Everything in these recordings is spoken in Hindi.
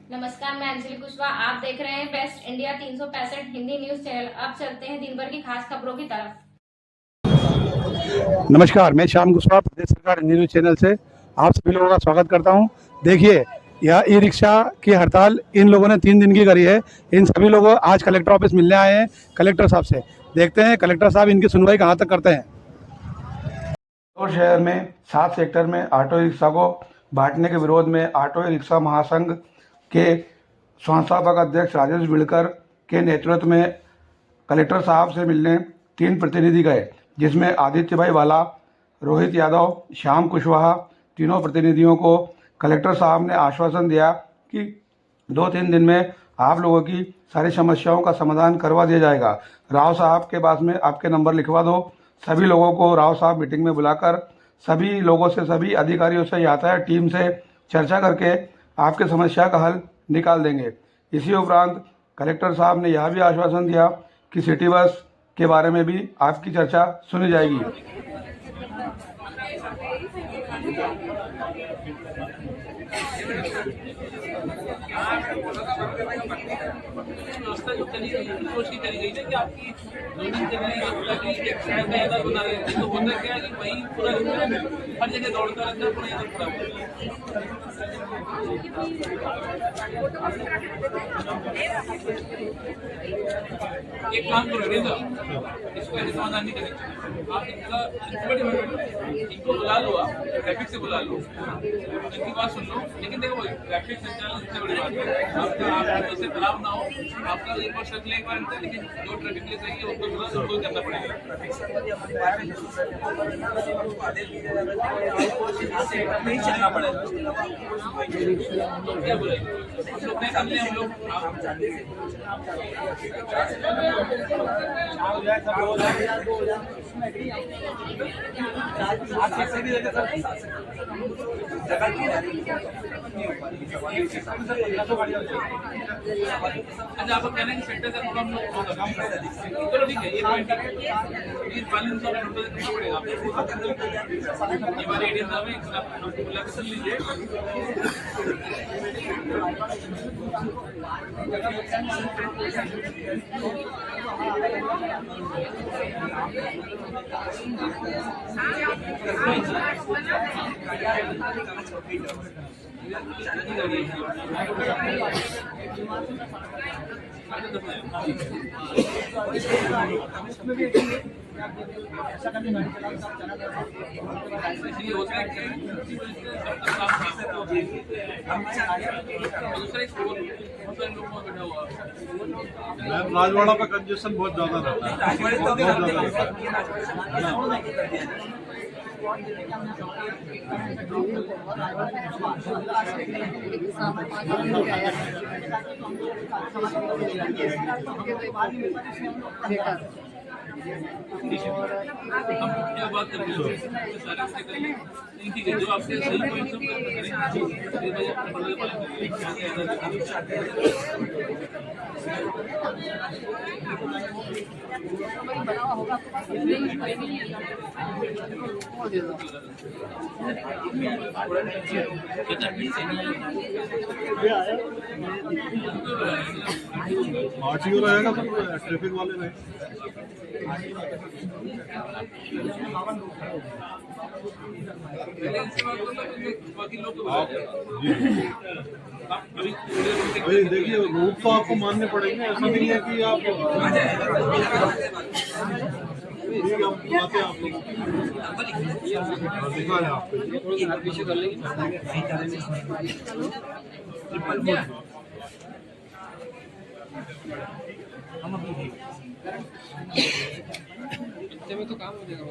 नमस्कार, मैं अंजलि कुशवाहा। आप देख रहे हैं best India 365 Hindi news channel. अब चलते हैं दिन भर की खास खबरों की तरफ। नमस्कार, मैं श्याम कुशवाहा प्रदेश सरकार हिंदी न्यूज चैनल से आप सभी लोगों का स्वागत करता हूं। देखिए, यह ई रिक्शा की हड़ताल इन लोगों ने 3 दिन की करी है। इन सभी लोगों आज कलेक्टर ऑफिस मिलने आए हैं कलेक्टर साहब से। देखते हैं कलेक्टर साहब इनकी सुनवाई कहां तक करते हैं। इंदौर शहर में 7 सेक्टर में ऑटो रिक्शा को बांटने के विरोध में ऑटो रिक्शा महासंघ के संस्थापक अध्यक्ष राजेश बिड़कर के नेतृत्व में कलेक्टर साहब से मिलने 3 प्रतिनिधि गए, जिसमें आदित्य भाई वाला, रोहित यादव, श्याम कुशवाहा, तीनों प्रतिनिधियों को कलेक्टर साहब ने आश्वासन दिया कि 2-3 दिन में आप लोगों की सारी समस्याओं का समाधान करवा दिया जाएगा। राव साहब के पास में आपके नंबर लिखवा दो। सभी लोगों को राव साहब मीटिंग में बुलाकर सभी लोगों से, सभी अधिकारियों से, यातायात टीम से चर्चा करके आपके समस्या का हल निकाल देंगे। इसी उपरांत कलेक्टर साहब ने यह भी आश्वासन दिया कि सिटी बस के बारे में भी आपकी चर्चा सुनी जाएगी। व्यवस्था जो करी सोच की करी गई है कि आपकी जोनिंग के लिए बना रहे हैं, तो होता क्या है कि वही पूरा हर जगह दौड़ता रहता है, पूरा इधर खड़ा एक काम करो रेजा, इसको ऐसे समाधान नहीं करेंगे। आप इनको बुला लो, आप ट्रैफिक से बुला लो, इनकी बात सुन लो। लेकिन देखो ट्रैफिक संचालन सबसे बड़ी बात है, आपका इससे खराब ना हो। आपका एक बार शर्त ले पाए, लेकिन जो ट्रैफिक पुलिस है उनको थोड़ा संतोष करना पड़ेगा। नहीं चलना पड़ेगा, क्या बोले हम लोग नहीं समझे। हम लोग अच्छा, आपको कहना है कि सेंटर का थोड़ा हम लोग चलो ठीक है, ये पालन सब नोटिस करना पड़ेगा। ये हमारे एरिया में बुला के चल लीजिए। राजवाड़ा का कंजेशन बहुत ज्यादा रहता हम क्या बात कर रहे हैं सारे से करिए, ठीक है, जो आपके सही पॉइंट सब आरटीओ रहेगा तो ट्रैफिक वाले रहे। अभी देखिए रूट तो आपको मानने पड़ेंगे, ऐसा नहीं है कि आप बुलाते हैं आप लोग दिखा रहे आपको पीछे कर लेंगे। इतने में तो काम हो जाएगा।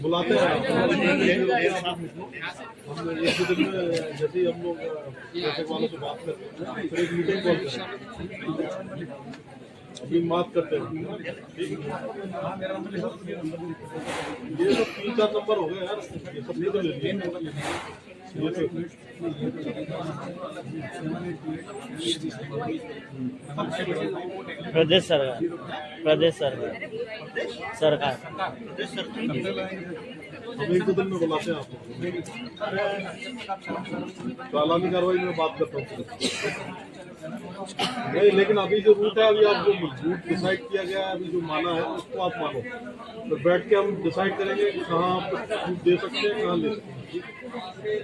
बुलाते हैं हम एक दिन में, जैसे ही हम लोग ट्रैफिक वालों से बात करते हैं फिर एक मीटिंग कॉल करते हैं, अभी बात करते हैं। ये सब 3-4 नंबर हो गए यार, ये सब नहीं तो ले लिए। प्रदेश सरकार हम एक दो दिन में बुलाते हैं आपको। चालानी कार्रवाई में बात करता हूँ नहीं, लेकिन अभी जो रूट है, अभी आप जो रूट डिसाइड किया गया है, अभी जो माना है उसको आप मानो, तो बैठ के हम डिसाइड करेंगे कि कहाँ आप रूट दे सकते हैं, कहाँ ले सकते हैं।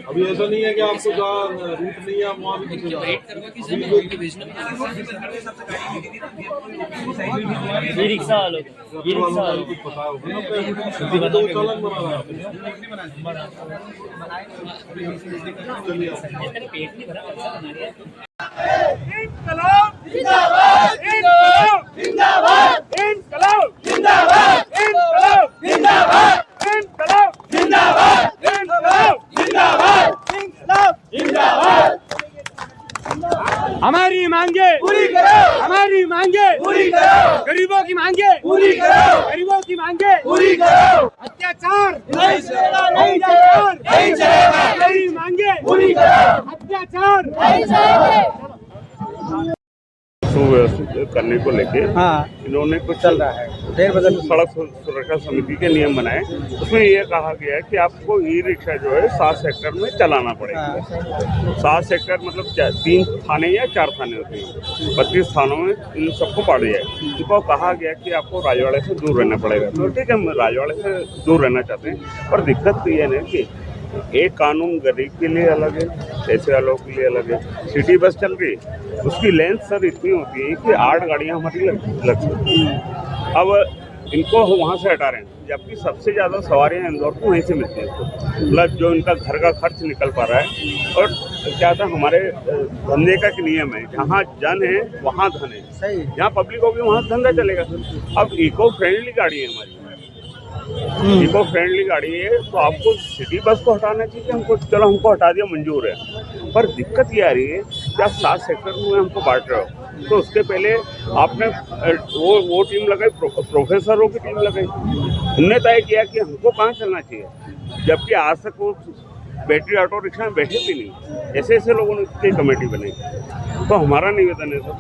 अभी ऐसा नहीं है कि आपको जहाँ रूट नहीं है आप वहाँ भी पहुँचे जाओ। ई रिक्शा वालों कुछ पता होगा ना, तो चालान बना रहा है। चलिए हमारी मांगे पूरी करो, हमारी मांगे पूरी करो, गरीबों की मांगे पूरी करो, गरीबों की मांगे पूरी करो, अत्याचार नहीं चलेगा, नहीं चलेगा, नहीं चलेगा, हमारी मांगे पूरी करो, अत्याचार नहीं चलेगा। सुव्यवस्थित करने को लेके इन्होंने कुछ चल रहा है सड़क सुरक्षा समिति के नियम बनाए। उसमें ये कहा गया है कि आपको ई रिक्शा जो है 7 सेक्टर में चलाना पड़ेगा। 7 सेक्टर मतलब 3 थाने या 4 थाने होते हैं, 32 थानों में इन सबको बांटा जाए। इनको कहा गया कि आपको राजवाड़े से दूर रहना पड़ेगा। तो ठीक है, हम राजवाड़े से दूर रहना चाहते हैं, पर दिक्कत तो ये है कि एक कानून गरीब के लिए अलग है, पैसे वालों के लिए अलग है। सिटी बस चल रही है, उसकी लेंथ सर इतनी होती है कि 8 गाड़ियाँ हमारी लग सकती हैं। अब इनको वहाँ से हटा रहे हैं, जबकि सबसे ज़्यादा सवारियाँ इंदौर को वहीं से मिलती हैं। मतलब जो इनका घर का खर्च निकल पा रहा है। और क्या था, हमारे धंधे का एक नियम है, जहाँ जन है वहाँ धन है, जहाँ पब्लिक होगी वहाँ धंधा चलेगा। अब इको फ्रेंडली गाड़ी है हमारी, इको फ्रेंडली गाड़ी है, तो आपको सिटी बस को हटाना चाहिए। हमको चलो, हमको हटा दिया, मंजूर है, पर दिक्कत ये आ रही है कि आप 7 सेक्टर में हमको बांट रहे हो। तो उसके पहले आपने वो टीम लगाई, प्रोफेसरों की टीम लगाई, उनने तय किया कि हमको कहाँ चलना चाहिए, जबकि आज तक वो बैटरी ऑटो रिक्शा में बैठे भी नहीं। ऐसे ऐसे लोगों ने की कमेटी बनाई। तो हमारा निवेदन है सर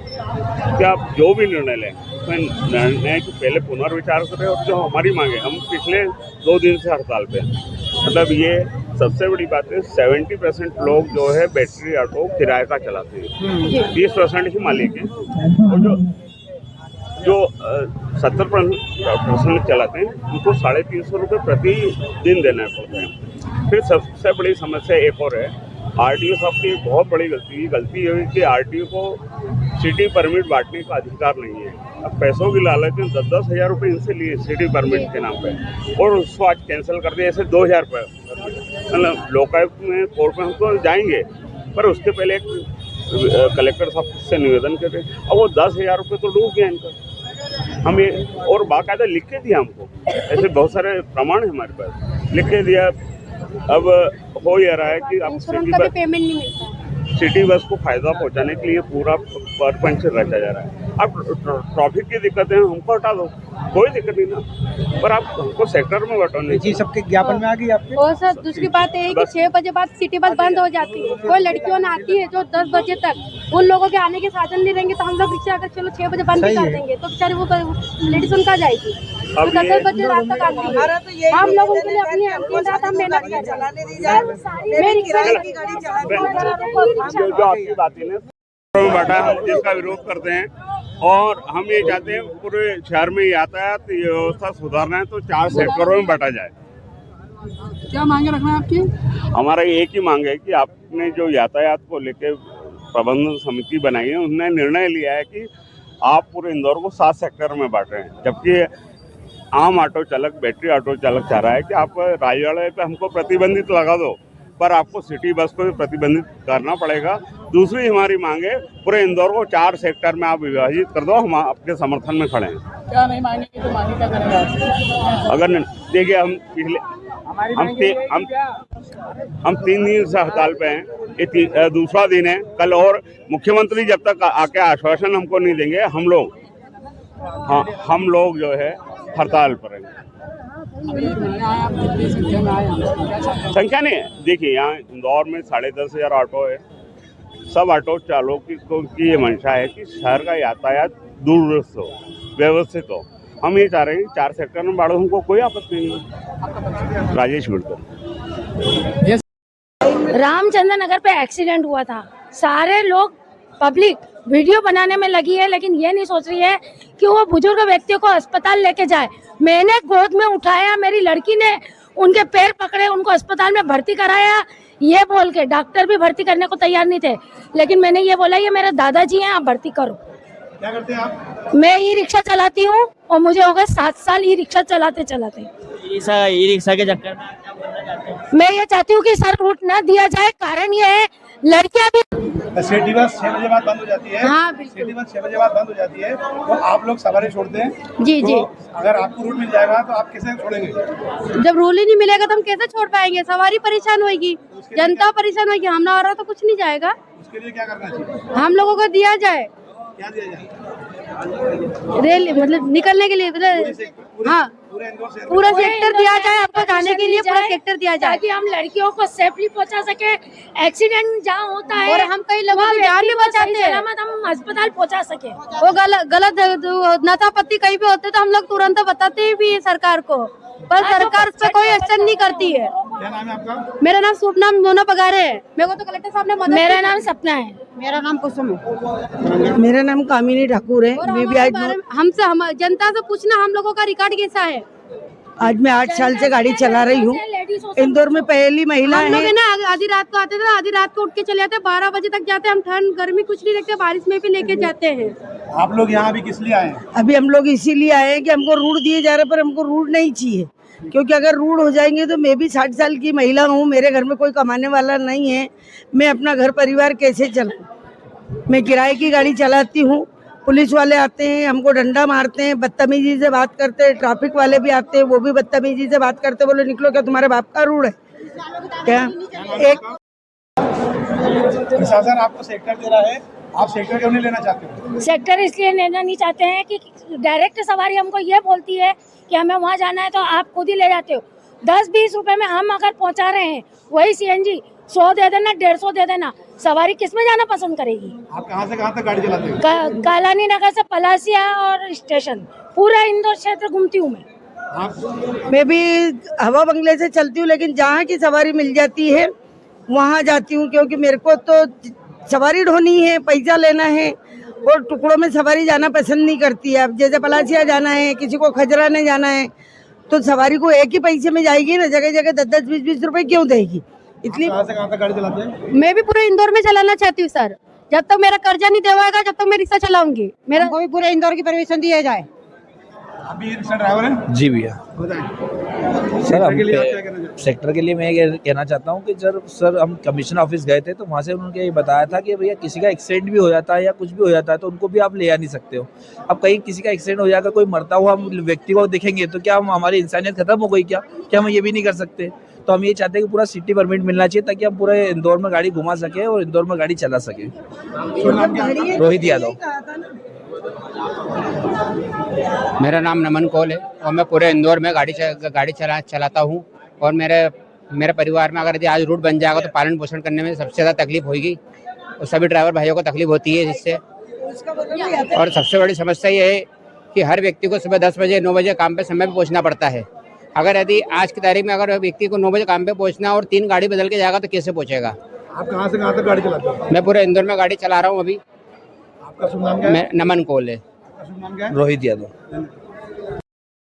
कि आप जो भी निर्णय लें, उसमें निर्णय की पहले पुनर्विचार करें। और जो हमारी मांगे, हम पिछले 2 दिन से हड़ताल पे हैं। मतलब ये सबसे बड़ी बात है, 70% लोग जो है बैटरी ऑटो किराए का चलाते हैं, 30% ही मालिक हैं, और जो 70% चलाते हैं उनको 350 रुपये प्रति दिन देना पड़ता है। फिर सबसे बड़ी समस्या एक और है, आरटीओ साहब की बहुत बड़ी गलती ये हुई कि आरटीओ को सिटी परमिट बांटने का अधिकार नहीं है। अब पैसों की लालच में 10-10 हज़ार रुपये इनसे लिए सिटी परमिट के नाम पे, और उसको आज कैंसिल कर दिया। ऐसे 2,000 रुपये, मतलब लोकायुक्त में कोर्ट में हम तो जाएंगे, पर उसके पहले एक कलेक्टर साहब से निवेदन कर रहे हैं। अब वो 10,000 रुपये तो डूब गया इनका। हम ये और बाकायदा लिख के दिया हमको, ऐसे बहुत सारे प्रमाण है हमारे पास, लिख के दिया। अब हो ये रहा है कि अब सिटी बस को फायदा पहुंचाने के लिए पूरा पर पंच रचा जा रहा है। अब ट्रैफिक की दिक्कतें हमको हटा दो, कोई दिक्कत नहीं ना, पर आप हमको सेक्टर में बटो नहीं। जी, सबके ज्ञापन में आ गई आपके। और सर दूसरी बात है कि 6 बजे बाद सिटी बस बंद हो जाती है। कोई लड़कियों ने आती है जो 10 बजे तक, उन लोगों के आने के साधन नहीं रहेंगे, तो हम लोग रिक्शा अगर चलो 6 बजे बंद भी कर देंगे तो बेचारे वो लेडीज उनका जाएगी, तो 10 बजे रात तक आती है। हम लोग उनके लिए अपनी रात हम मेहनत कर जो आपकी बात है ना, बैठा हम जिसका विरोध करते हैं, और हम ये चाहते हैं पूरे शहर में यातायात व्यवस्था सुधारना है, तो 4 सेक्टरों में बांटा जाए। क्या मांगे रखना है आपकी? हमारा एक ही मांग है कि आपने जो यातायात को लेकर प्रबंधन समिति बनाई है, उन्होंने निर्णय लिया है कि आप पूरे इंदौर को 7 सेक्टर में बांट रहे हैं, जबकि आम ऑटो चालक, बैटरी ऑटो चालक चाह रहा है कि आप राजवाड़े पे हमको प्रतिबंधित लगा दो, पर आपको सिटी बस को भी प्रतिबंधित करना पड़ेगा। दूसरी हमारी मांग है, पूरे इंदौर को 4 सेक्टर में आप विभाजित कर दो। हम आपके समर्थन में खड़े हैं। क्या नहीं मांगेंगे तो मांगे क्या करेंगे आपसे? अगर देखिए, हम पिछले हम 3 दिन से हड़ताल पे हैं, ये दूसरा दिन है। कल और मुख्यमंत्री जब तक आके आश्वासन हमको नहीं देंगे, हम लोग जो है हड़ताल पर हैं। संख्या नहीं है। देखिए यहाँ इंदौर में 10,500 ऑटो है। सब ऑटो चालकों की ये मंशा है कि शहर का यातायात दूरस्थ हो, व्यवस्थित हो। हम ये चाह रहे हैं 4 सेक्टर में बाढ़, हमको कोई आपत्ति नहीं है। राजेश बिड़कर। रामचंद्र नगर पे एक्सीडेंट हुआ था, सारे लोग पब्लिक वीडियो बनाने में लगी है, लेकिन ये नहीं सोच रही है कि वो बुजुर्ग व्यक्तियों को अस्पताल लेके जाए। मैंने गोद में उठाया, मेरी लड़की ने उनके पैर पकड़े, उनको अस्पताल में भर्ती कराया, ये बोल के डॉक्टर भी भर्ती करने को तैयार नहीं थे, लेकिन मैंने ये बोला ये मेरे दादाजी हैं, आप भर्ती करो। क्या करते हैं आप? मैं ई रिक्शा चलाती हूँ और मुझे हो गए 7 साल ई रिक्शा चलाते चलाते। ई रिक्शा के चक्कर में क्या बोलना चाहते हैं? मैं ये चाहती हूँ कि सर रूट न दिया जाए। कारण ये है लड़कियां भी सिटी बस 6 बजे बाद बंद हो जाती है। हाँ, बिल्कुल। सिटी बस 6 बजे बाद बंद हो जाती है, तो आप लोग सवारी छोड़ते हैं। जी, तो जी। अगर आपको रूट मिल जाएगा तो आप कैसे छोड़ेंगे? जब रूल ही नहीं मिलेगा तो हम कैसे छोड़ पाएंगे? सवारी परेशान होगी, जनता परेशान होगी, हम ना हो रहा तो कुछ नहीं जाएगा। उसके लिए क्या करना चाहिए? हम लोगों को दिया जाए, क्या दिया जाए? रेल मतलब निकलने के लिए, हाँ पूरे इंदौर शहर पूरा सेक्टर दिया जाए, आपको जाने के लिए पूरा सेक्टर दिया जाए, ताकि हम लड़कियों को सेफली पहुंचा सके। एक्सीडेंट जहाँ होता है और हम कई लोगों की जान भी बचाते हैं, सलामत हम अस्पताल पहुंचा सके। वो गलत नशापत्ती कहीं भी होते तो हम लोग तुरंत बताते भी है सरकार को, पर सरकार उस पर कोई एक्शन नहीं करती है। क्या नाम है आपका? मेरा नाम शुभ नाम मोना पगारे है। मेरे को तो कलेक्टर साहब ने मदद मेरा की। नाम सपना है। मेरा नाम कुसुम है। मेरा नाम कामिनी ठाकुर है। और मैं भी हमारे आज बारे में हमसे हम जनता से पूछना हम लोगों का रिकॉर्ड कैसा है। मैं 8 साल से गाड़ी चला रही हूँ। इंदौर में पहली महिला हम लोग है। है ना आधी रात को आते थे, आधी रात को उठ के चले जाते, 12 बजे तक जाते। हम ठंड गर्मी कुछ नहीं देखते, बारिश में भी लेके जाते हैं। आप लोग यहाँ अभी किस लिए आए हैं? अभी हम लोग इसीलिए आए हैं कि हमको रूट दिए जा रहे, पर हमको रूट नहीं चाहिए, क्योंकि अगर रूट हो जाएंगे तो मैं भी 60 साल की महिला हूँ, मेरे घर में कोई कमाने वाला नहीं है, मैं अपना घर परिवार कैसे चलाऊँ? मैं किराए की गाड़ी चलाती हूँ। पुलिस वाले आते हैं, हमको डंडा मारते हैं, बदतमीजी से बात करते हैं। ट्रैफिक वाले भी आते हैं, वो भी बदतमीजी से बात करते हैं। बोले निकलो, क्या तुम्हारे बाप का रूट है क्या? एक प्रशासन आपको सेक्टर दे रहा है, आप सेक्टर क्यों नहीं लेना चाहते हो? सेक्टर इसलिए लेना नहीं चाहते हैं कि डायरेक्ट सवारी हमको ये बोलती है कि हमें वहाँ जाना है तो आप खुद ही ले जाते हो। 10-20 रुपए में हम अगर पहुँचा रहे हैं, वही CNG 100 दे देना, 150 दे देना, सवारी किस में जाना पसंद करेगी? आप कहाँ से कहाँ तक गाड़ी चलाते हो? कालानी नगर से पलासिया और स्टेशन, पूरा इंदौर क्षेत्र घूमती हूँ मैं। मैं भी हवा बंगले से चलती हूँ, लेकिन जहाँ की सवारी मिल जाती है वहाँ जाती हूँ, क्योंकि मेरे को तो सवारी ढोनी है, पैसा लेना है, और टुकड़ों में सवारी जाना पसंद नहीं करती है। अब जैसे पलासिया जाना है, किसी को खजराने जाना है, तो सवारी को एक ही पैसे में जाएगी ना, जगह जगह 10-10, 20-20 रुपए क्यों देगी? इसलिए कहाँ से कहाँ तक गाड़ी चलाते हैं? मैं भी पूरे इंदौर में चलाना चाहती हूँ सर। जब तक मेरा कर्जा नहीं देवाएगा, जब तक मैं रिक्शा चलाऊंगी। मेरा कोई पूरे इंदौर की परमिशन दिया जाए। अभी ये रिक्शा ड्राइवर है? जी भैया। बताएं। सर हम के लिए आप क्या कहना चाहते हैं? सेक्टर के लिए मैं ये कहना चाहता हूँ कि सर हम कमिश्नर ऑफिस गए थे, तो वहाँ से उन्होंने ये बताया था कि भैया किसी का एक्सीडेंट भी हो जाता है या कुछ भी हो जाता है तो उनको भी आप ले आ नहीं सकते हो। अब कहीं किसी का एक्सीडेंट हो जाकर कोई मरता हुआ हम व्यक्ति को देखेंगे तो क्या हम हमारी इंसानियत खत्म हो गई? क्या हम ये भी नहीं कर सकते? तो हम ये चाहते हैं कि पूरा सिटी परमिट मिलना चाहिए, ताकि हम पूरे इंदौर में गाड़ी घुमा सके और इंदौर में गाड़ी चला सके। रोहित यादव। मेरा नाम नमन कौल है और मैं पूरे इंदौर में गाड़ी चलाता हूँ। और मेरे परिवार में अगर यदि आज रूट बन जाएगा तो पालन पोषण करने में सबसे ज़्यादा तकलीफ होगी और सभी ड्राइवर भाइयों को तकलीफ होती है जिससे। और सबसे बड़ी समस्या ये है कि हर व्यक्ति को सुबह 10 बजे 9 बजे काम पे समय पे पहुँचना पड़ता है। अगर यदि आज की तारीख में अगर व्यक्ति को 9 बजे काम पे पहुँचना और 3 गाड़ी बदल के जाएगा तो कैसे पहुँचेगा? आप कहाँ से कहाँ तक गाड़ी चलाते हो? मैं पूरे इंदौर में गाड़ी चला रहा हूँ अभी। आपका शुभ नाम क्या है? नमन कौल है। आपका शुभ नाम क्या है? रोहित यादव।